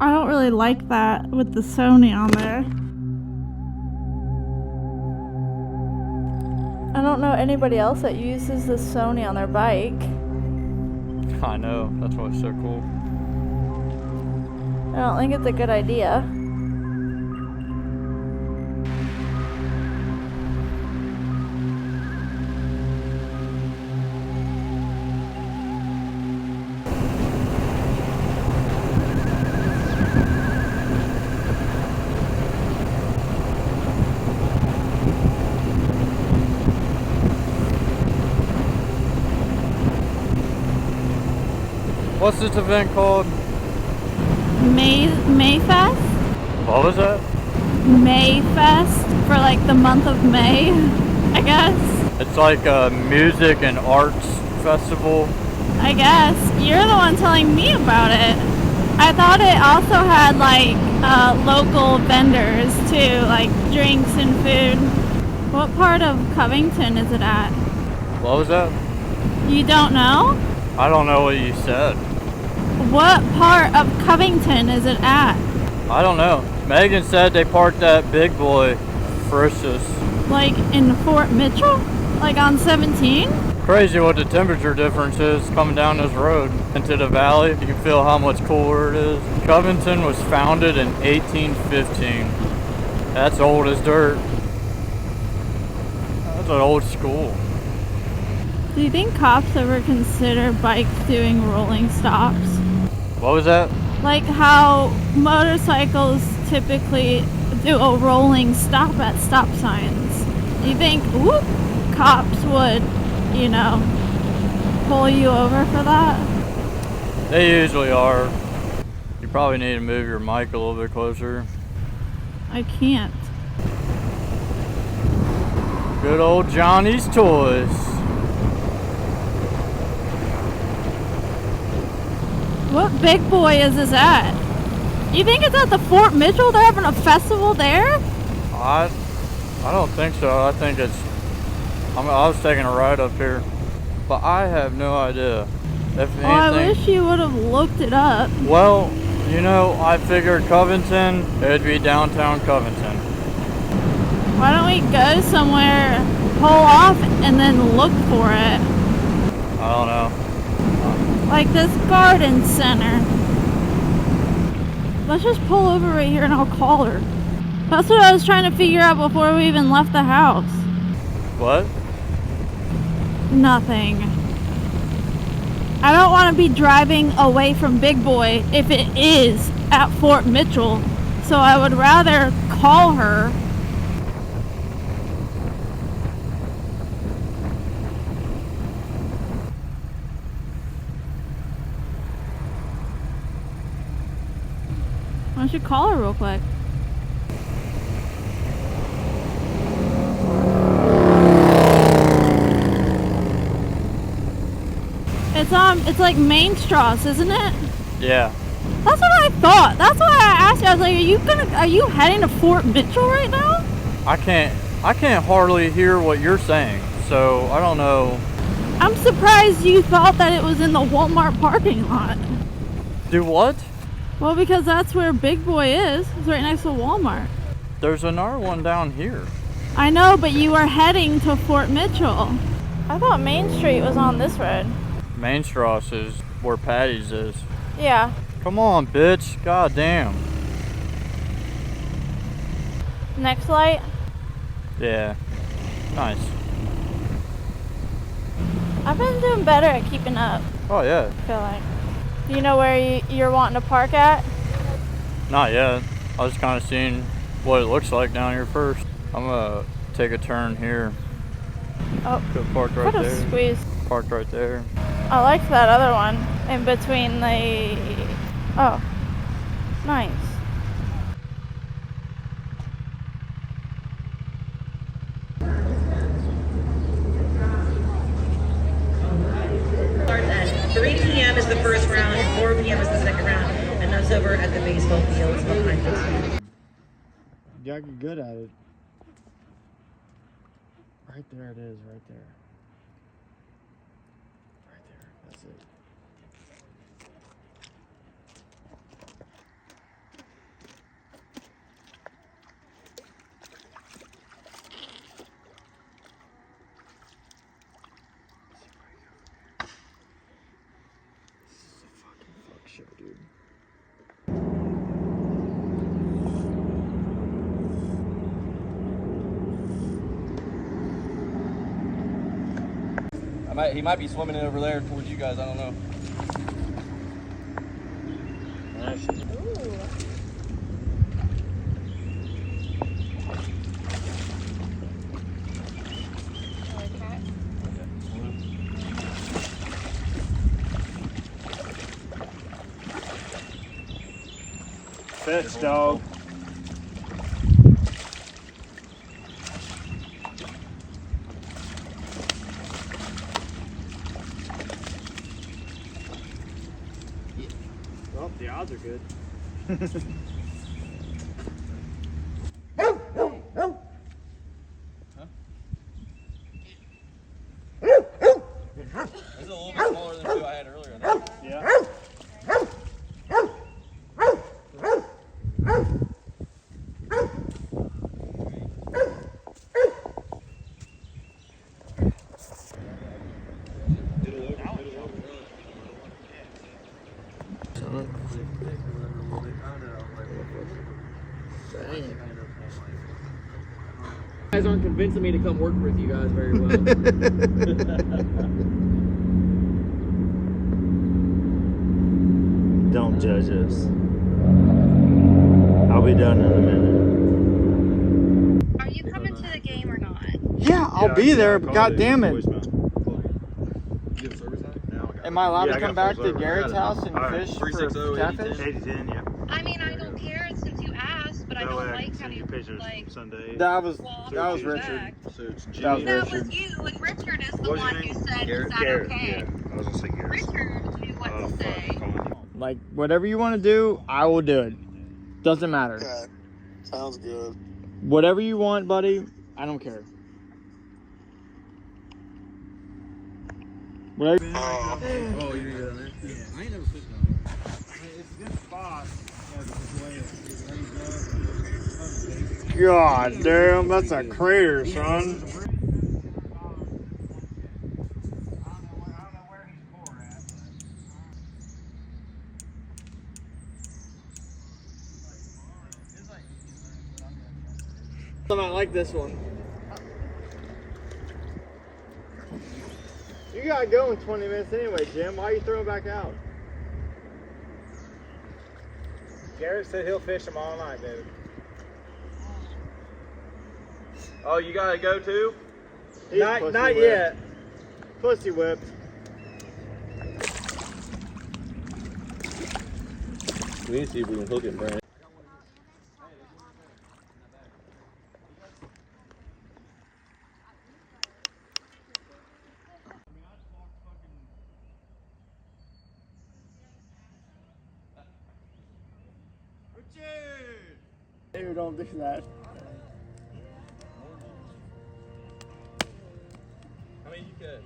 I don't really like that with the Sony on there. I don't know anybody else that uses the Sony on their bike. I know, that's why it's so cool. I don't think it's a good idea. What's this event called? Mayfest? What was that? Mayfest for like the month of May, I guess. It's like a music and arts festival. I guess. You're the one telling me about it. I thought it also had like local vendors too, like drinks and food. What part of Covington is it at? What was that? You don't know? I don't know what you said. What part of Covington is it at? I don't know. Megan said they parked that big boy first us. Like in Fort Mitchell? Like on 17? Crazy what the temperature difference is coming down this road into the valley. You can feel how much cooler it is. Covington was founded in 1815. That's old as dirt. That's an old school. Do you think cops ever consider bikes doing rolling stops? What was that? Like how motorcycles typically do a rolling stop at stop signs. Do you think cops would, pull you over for that? They usually are. You probably need to move your mic a little bit closer. I can't. Good old Johnny's Toys. What big boy is this at? You think it's at the Fort Mitchell? They're having a festival there? I don't think so. I think it's... I was taking a ride up here. But I have no idea. If anything, I wish you would have looked it up. Well, I figured Covington, it'd be downtown Covington. Why don't we go somewhere, pull off, and then look for it? I don't know. Like this garden center. Let's just pull over right here and I'll call her. That's what I was trying to figure out before we even left the house. What? Nothing. I don't want to be driving away from Big Boy if it is at Fort Mitchell. So I would rather call her. Why don't you call her real quick? It's like Main Straws, isn't it? Yeah. That's what I thought. That's why I asked you. I was like, are you heading to Fort Mitchell right now? I can't hardly hear what you're saying, so I don't know. I'm surprised you thought that it was in the Walmart parking lot. Do what? Well, because that's where Big Boy is. It's right next to Walmart. There's another one down here. I know, but you were heading to Fort Mitchell. I thought Main Street was on this road. Main Straws is where Patty's is. Yeah. Come on, bitch. God damn. Next light? Yeah. Nice. I've been doing better at keeping up, Oh, yeah. I feel like. Do you know where you're wanting to park at? Not yet. I was kind of seeing what it looks like down here first. I'm gonna take a turn here. Oh, Go park right what a there. squeeze. Parked right there. I liked that other one in between the... Oh, nice. Starts at 3 p.m. is the first round, and 4 p.m. is the second round, and that's over at the baseball fields behind us. You got good at it. Right there it is, right there. Right there, that's it. show, dude. He might be swimming in over there towards you guys. I don't know. Nice. Fetch, dog. Well, the odds are good. This is a little bit smaller than two I had earlier. I think. Yeah. You guys aren't convincing me to come work with you guys very well. Don't judge us. I'll be done in a minute. Are you coming to the game or not? Yeah, I'll be there, but god damn it. Am I allowed to come back to Garrett's house and fish for catfish? 80-10, yeah. I mean, I don't care since you asked, but I don't like how you like. Sunday. That was Well, Richard. So it's That was Jimmy. That Richard. was you, and Richard is the What's your one who name? said, Garrett? "Is that Garrett, okay?" yeah. I was gonna say Garrett. Richard knew what to say. Like, whatever you want to do, I will do it. Doesn't matter. Okay. Sounds good. Whatever you want, buddy, I don't care. Whatever. Oh, you didn't go down there? Yeah. I ain't never fished down there. It's a good spot. God damn, that's a crater, son. I might like this one. You gotta go in 20 minutes anyway, Jim. Why are you throwing back out? Garrett said he'll fish them all night, baby. Oh, you gotta go too? Not yet. Pussy whipped. We need to see if we can hook it, Brandon. Dude, don't do that. I mean, you could.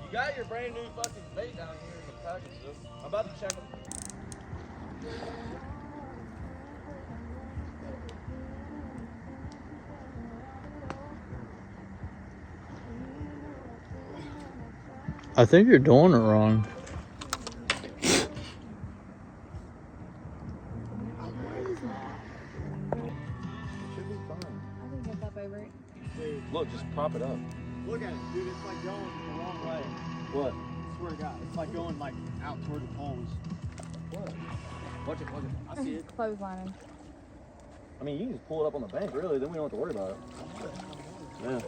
You got your brand new fucking bait down here in the package, though. I'm about to check them. I think you're doing it wrong. Look, just prop it up. Look at it, dude. It's like going the wrong way. What? I swear to God, it's like going like out toward the poles. What? Watch it. I see it. Clotheslining. I mean, you can just pull it up on the bank, really. Then we don't have to worry about it. Yeah.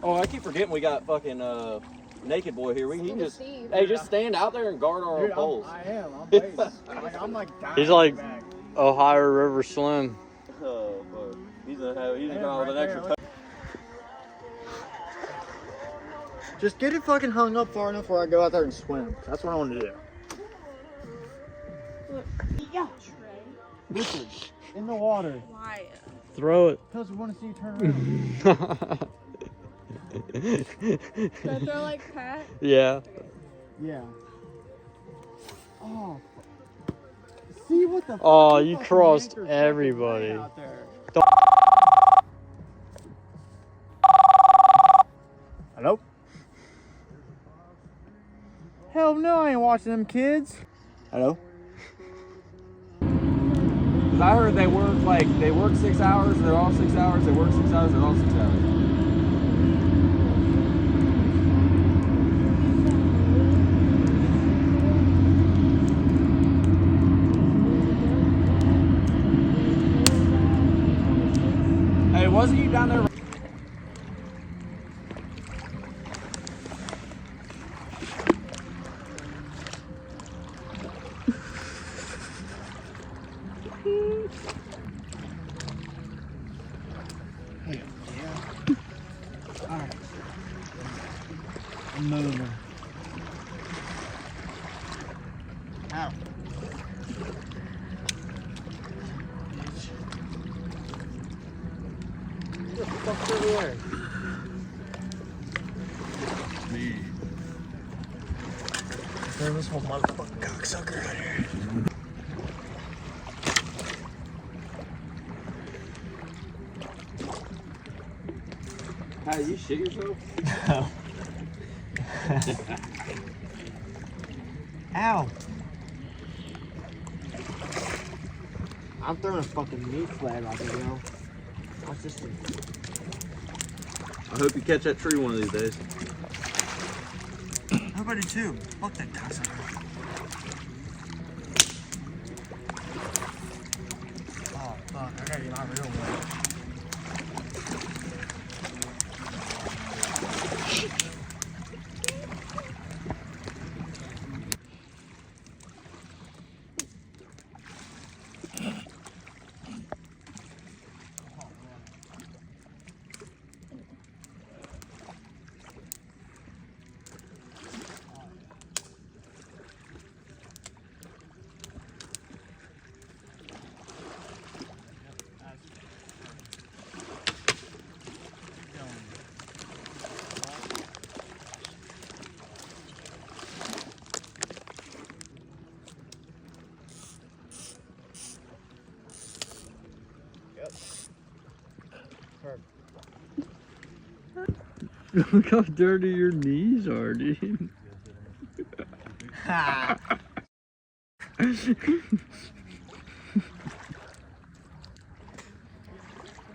Oh, I keep forgetting we got fucking Naked Boy here. He can just, hey, just stand out there and guard our poles. I am. I'm waiting. I'm like dying. He's like back. Ohio River Slim. Oh, fuck. He's gonna call with an extra touch. Just get it fucking hung up far enough where I go out there and swim. That's what I want to do. Richard, in the water. Why? Throw it. Because we want to see you turn around. Should I throw like Pat? Yeah. Yeah. Oh. See what the Oh, fuck? you Fucking crossed anchor's fucking everybody. way out there. Hello? Hell no, I ain't watching them kids. Hello? Cause I heard they work 6 hours, they're off 6 hours, they work 6 hours, they're off 6 hours. Hey, wasn't you down there? Alright. I'm moving. Ow. What the fuck's over there? Me. Turn this whole motherfucking cocksucker out here. Hey, you shit yourself? No. Ow. I'm throwing a fucking meat slab out there, yo. Watch this thing. I hope you catch that tree one of these days. Nobody too. Fuck that cocksucker. Oh fuck, I gotta get my real one. Look how dirty your knees are, dude.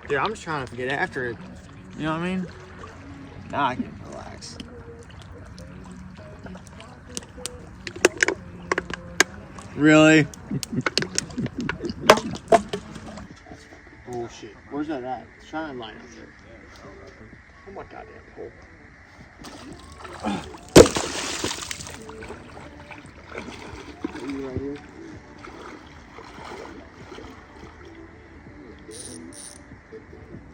Dude, I'm just trying to get after it. You know what I mean? Now I can relax. Really? Bullshit. Where's that at? Shine line up there. Oh my goddamn hole. Are you right here?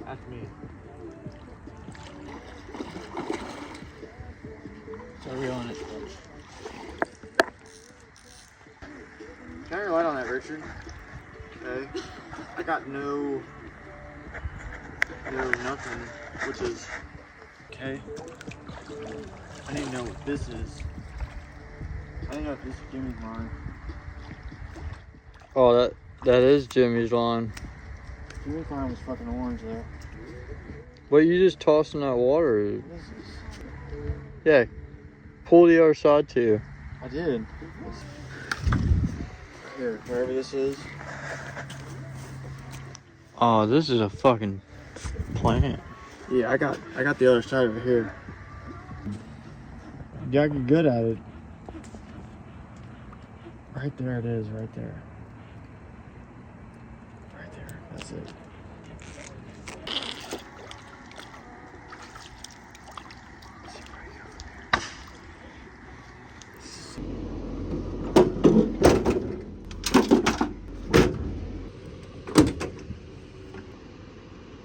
That's me. So we on it. Shine your light on that, Richard. Okay. I got no nothing, which is okay. I need to know what this is. I didn't know if this is Jimmy's line. Oh, that is Jimmy's line. Jimmy's line was fucking orange there. But you just tossed in that water. This is... Yeah. Pull the other side too. I did. Here, wherever this is. Oh, this is a fucking plant. Yeah, I got the other side over here. You gotta get good at it. Right there it is, right there. Right there, that's it.